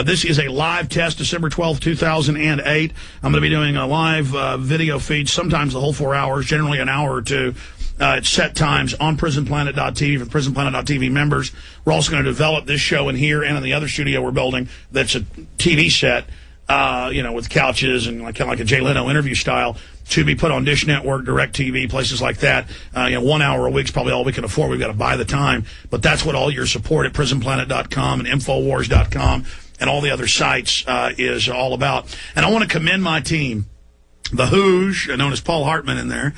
This is a live test, December 12th, 2008. I'm going to be doing a live video feed, sometimes the whole 4 hours, generally an hour or two. At set times on PrisonPlanet.tv for PrisonPlanet.tv members. We're also going to develop this show in here and in the other studio we're building that's a TV set, with couches and kind of like a Jay Leno interview style to be put on Dish Network, DirecTV, places like that. 1 hour a week's probably all we can afford. We've got to buy the time. But that's what all your support at PrisonPlanet.com and Infowars.com and all the other sites is all about. And I want to commend my team, the Hooge, known as Paul Hartman in there.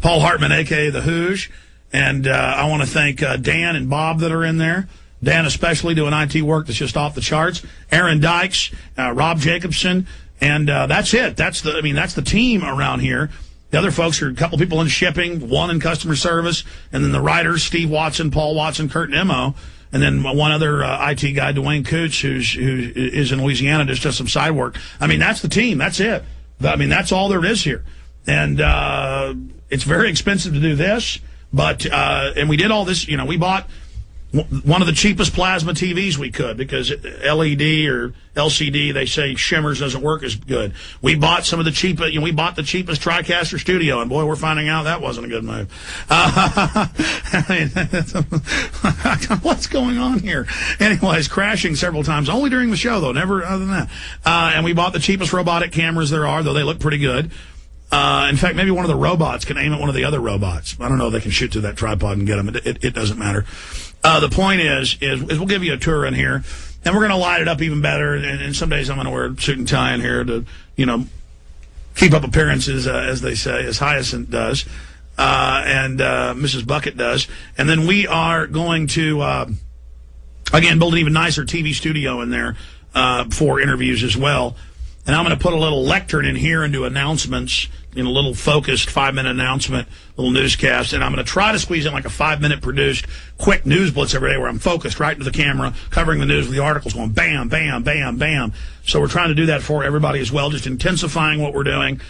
Paul Hartman, a.k.a. the Hooge. And I want to thank Dan and Bob that are in there. Dan especially doing IT work that's just off the charts. Aaron Dykes, Rob Jacobson, and that's it. That's the team around here. The other folks are a couple people in shipping, one in customer service, and then the writers, Steve Watson, Paul Watson, Kurt Nemo, and then one other IT guy, Dwayne Coots, who is in Louisiana, just does some side work. That's the team. That's it. That's all there is here. And it's very expensive to do this, but and we did all this. We bought one of the cheapest plasma TVs we could because LED or LCD, they say shimmers doesn't work as good. We bought some of the cheapest. We bought the cheapest TriCaster studio, and boy, we're finding out that wasn't a good move. What's going on here? Anyways, crashing several times, only during the show though, never other than that. And we bought the cheapest robotic cameras there are, though they look pretty good. In fact, maybe one of the robots can aim at one of the other robots. I don't know if they can shoot through that tripod and get them. It doesn't matter. The point is we'll give you a tour in here, and we're going to light it up even better. And some days I'm going to wear a suit and tie in here to, keep up appearances, as they say, as Hyacinth does, and Mrs. Bucket does. And then we are going to, again, build an even nicer TV studio in there for interviews as well. And I'm going to put a little lectern in here and do announcements, a little focused 5-minute announcement, little newscast. And I'm going to try to squeeze in like a 5-minute produced quick news blitz every day where I'm focused right into the camera, covering the news with the articles going bam, bam, bam, bam. So we're trying to do that for everybody as well, just intensifying what we're doing.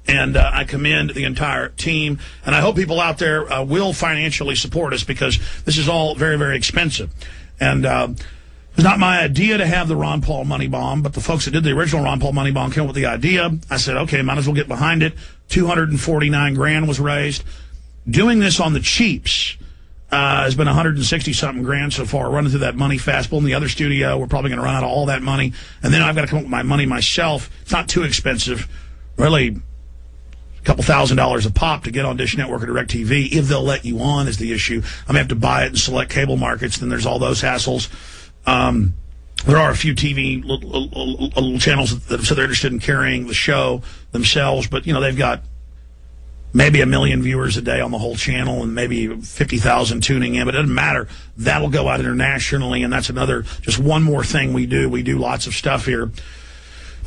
And I commend the entire team. And I hope people out there will financially support us because this is all very, very expensive. And it was not my idea to have the Ron Paul money bomb, but the folks that did the original Ron Paul money bomb came up with the idea. I said, okay, might as well get behind it. $249,000 was raised. Doing this on the cheaps has been $160-something grand so far. Running through that money fast. Building the other studio, we're probably going to run out of all that money. And then I've got to come up with my money myself. It's not too expensive. Really, a couple $1,000s a pop to get on Dish Network or DirecTV. If they'll let you on is the issue. I'm going to have to buy it in select cable markets. Then there's all those hassles. There are a few TV little channels that so they're interested in carrying the show themselves, but they've got maybe 1 million viewers a day on the whole channel and maybe 50,000 tuning in, but it doesn't matter. That'll go out internationally, and that's just one more thing we do. We do lots of stuff here.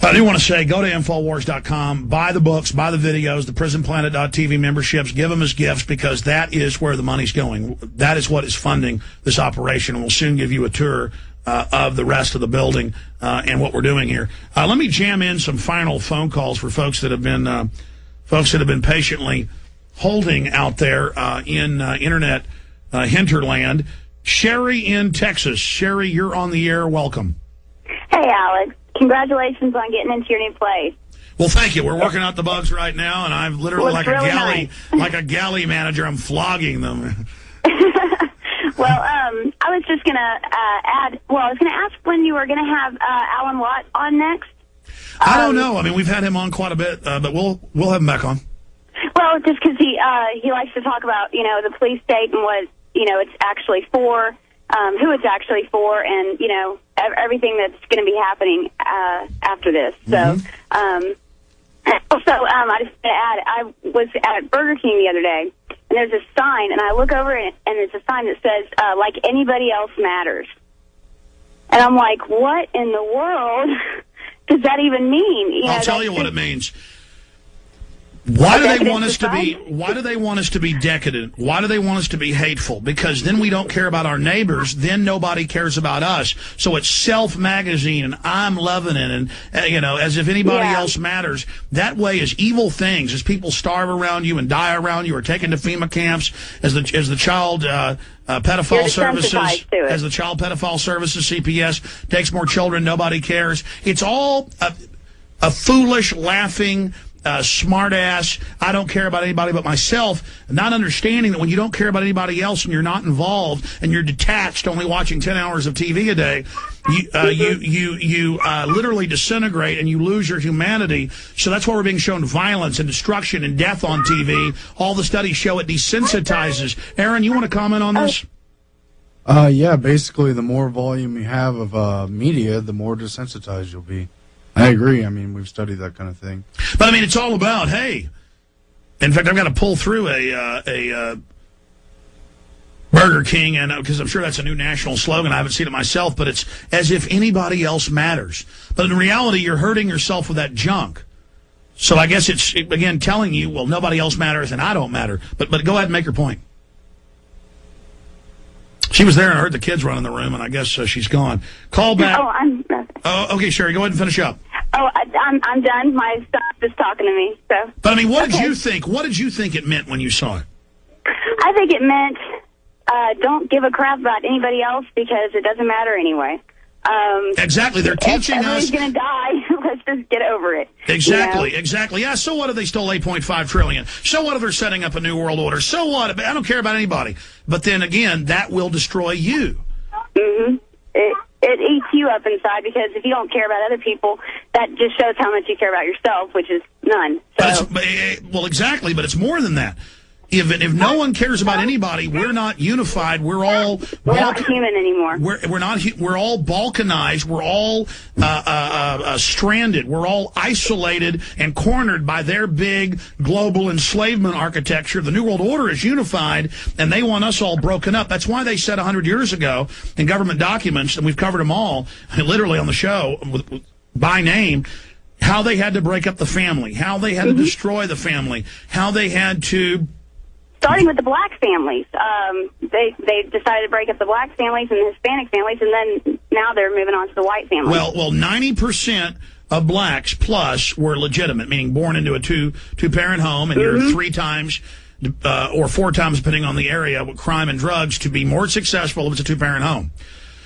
But I do want to say, go to Infowars.com, buy the books, buy the videos, the PrisonPlanet.tv memberships, give them as gifts because that is where the money's going. That is what is funding this operation, and we'll soon give you a tour of the rest of the building and what we're doing here. Let me jam in some final phone calls for folks that have been patiently holding out there in internet hinterland. Sherry in Texas. Sherry, you're on the air. Welcome. Hey, Alex. Congratulations on getting into your new place. Well, thank you. We're working out the bugs right now, and I'm literally like a galley manager. I'm flogging them. Well, I was just going to I was going to ask when you were going to have Alan Watt on next. I don't know. We've had him on quite a bit, but we'll have him back on. Well, just because he likes to talk about, the police state and what, it's actually for, who it's actually for, and, everything that's going to be happening after this. So, also, I just want to add, I was at Burger King the other day, and there's a sign, and I look over it, and there's a sign that says, like anybody else matters. And I'm like, what in the world does that even mean? I'll tell you what it means. Why do they want us to be? Why do they want us to be decadent? Why do they want us to be hateful? Because then we don't care about our neighbors. Then nobody cares about us. So it's Self magazine, and I'm loving it, and as if anybody else matters. That way, as evil things, as people starve around you and die around you, or taken to FEMA camps, as the child pedophile services, as the child pedophile services CPS takes more children, nobody cares. It's all a foolish, laughing. Smart ass, I don't care about anybody but myself, not understanding that when you don't care about anybody else and you're not involved and you're detached, only watching 10 hours of TV a day, you literally disintegrate and you lose your humanity. So that's why we're being shown violence and destruction and death on TV. All the studies show it desensitizes. Aaron, you want to comment on this? Yeah, basically the more volume you have of media, the more desensitized you'll be. I agree. I mean, we've studied that kind of thing. But, I mean, it's all about, hey, in fact, I've got to pull through a Burger King, and because I'm sure that's a new national slogan. I haven't seen it myself, but it's as if anybody else matters. But in reality, you're hurting yourself with that junk. So I guess it's, again, telling you, well, nobody else matters and I don't matter. But go ahead and make your point. She was there and I heard the kids run in the room, and I guess she's gone. Call back. Oh, okay, Sherry, go ahead and finish up. I'm done. My son's just talking to me. So. But I mean, what did you think? What did you think it meant when you saw it? I think it meant don't give a crap about anybody else because it doesn't matter anyway. Exactly. They're teaching us. Everybody's going to die. Let's just get over it. Exactly. Exactly. Yeah. So what if they stole $8.5 trillion? So what if they're setting up a new world order? So what? I don't care about anybody. But then again, that will destroy you. Mm-hmm. It eats you up inside, because if you don't care about other people, that just shows how much you care about yourself, which is none. So. Well, exactly. But it's more than that. If no one cares about anybody, we're not unified. We're not human anymore. We're all balkanized. We're all stranded. We're all isolated and cornered by their big global enslavement architecture. The New World Order is unified, and they want us all broken up. That's why they said 100 years ago in government documents, and we've covered them all, literally on the show by name, how they had to break up the family, how they had to destroy the family, how they had to. Starting with the black families, they decided to break up the black families and the Hispanic families, and then now they're moving on to the white families. Well, 90% of blacks plus were legitimate, meaning born into a two-parent home, and you're 3 times or 4 times, depending on the area, with crime and drugs, to be more successful if it's a 2-parent home.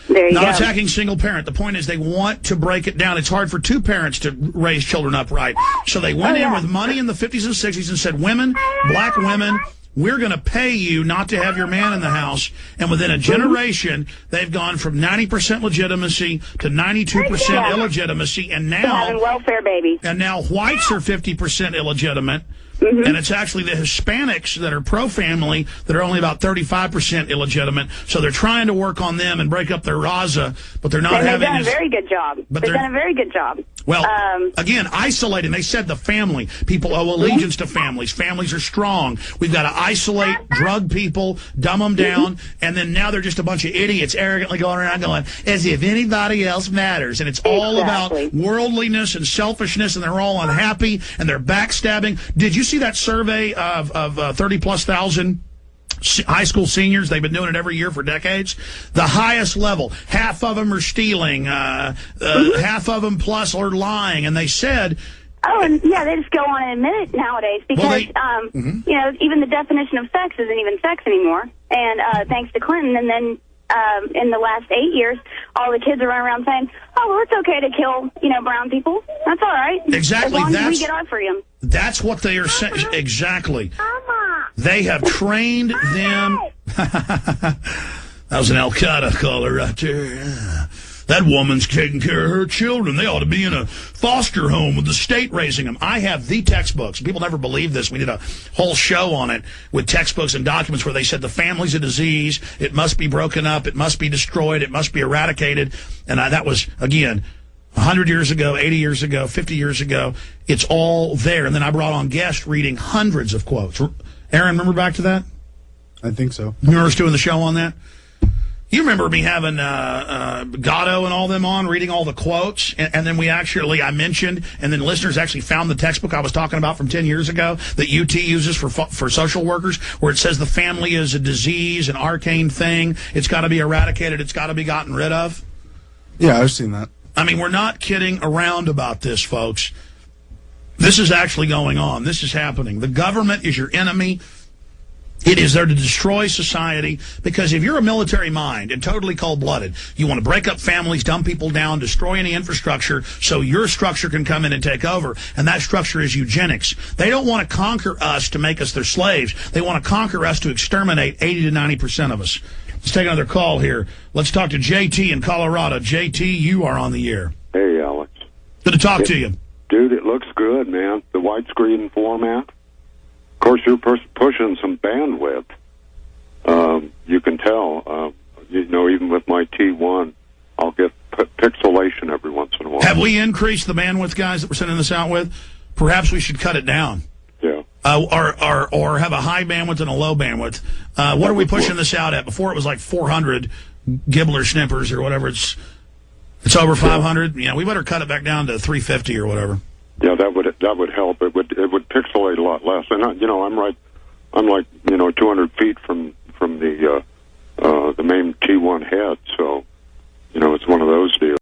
There you go. Not attacking single parent. The point is they want to break it down. It's hard for 2 parents to raise children upright. So they went in with money in the 50s and 60s and said, women, black women, we're going to pay you not to have your man in the house. And within a generation, they've gone from 90% legitimacy to 92% illegitimacy. And now, having welfare babies. And now whites are 50% illegitimate. And it's actually the Hispanics that are pro-family that are only about 35% illegitimate. So they're trying to work on them and break up their raza, but they're not having. They've done a very good job. They've done a very good job. Well, again, isolating. They said the family. People owe allegiance to families. Families are strong. We've got to isolate, drug people, dumb them down, and then now they're just a bunch of idiots arrogantly going around going, as if anybody else matters. And it's all about worldliness and selfishness, and they're all unhappy, and they're backstabbing. Did you see that survey of 30-plus thousand high school seniors? They've been doing it every year for decades. The highest level. Half of them are stealing. Half of them plus are lying. And they said... Oh, and yeah, they just go on and admit it nowadays because, even the definition of sex isn't even sex anymore. And thanks to Clinton, and then in the last 8 years, all the kids are running around saying, oh, well, it's okay to kill, brown people. That's all right. Exactly. As long as we get our freedom. That's what they are saying. Exactly. They have trained them. That was an Al-Qaeda caller right there. That woman's taking care of her children. They ought to be in a foster home with the state raising them. I have the textbooks. People never believe this. We did a whole show on it with textbooks and documents where they said the family's a disease. It must be broken up. It must be destroyed. It must be eradicated. And that was, again, 100 years ago, 80 years ago, 50 years ago. It's all there. And then I brought on guests reading hundreds of quotes. Aaron, remember back to that? I think so. You remember us doing the show on that? You remember me having Gatto and all them on, reading all the quotes, and then I mentioned, and then listeners actually found the textbook I was talking about from 10 years ago that UT uses for social workers, where it says the family is a disease, an arcane thing. It's got to be eradicated. It's got to be gotten rid of. Yeah, I've seen that. I mean, we're not kidding around about this, folks. This is actually going on. This is happening. The government is your enemy. It is there to destroy society, because if you're a military mind and totally cold-blooded, you want to break up families, dumb people down, destroy any infrastructure so your structure can come in and take over, and that structure is eugenics. They don't want to conquer us to make us their slaves. They want to conquer us to exterminate 80 to 90% of us. Let's take another call here. Let's talk to JT in Colorado. JT, you are on the air. Hey, Alex. Good to talk to you. Dude, it looks good, man. The widescreen format. Of course, you're pushing some bandwidth. You can tell. Even with my T1, I'll get pixelation every once in a while. Have we increased the bandwidth, guys, that we're sending this out with? Perhaps we should cut it down. Yeah. Or have a high bandwidth and a low bandwidth. What are we pushing this out at? Before it was like 400 Gibbler snippers or whatever. It's over 500. Yeah, we better cut it back down to 350 or whatever. Yeah, that would help. It would pixelate a lot less. And I'm like 200 feet from the main T1 head, so it's one of those deals.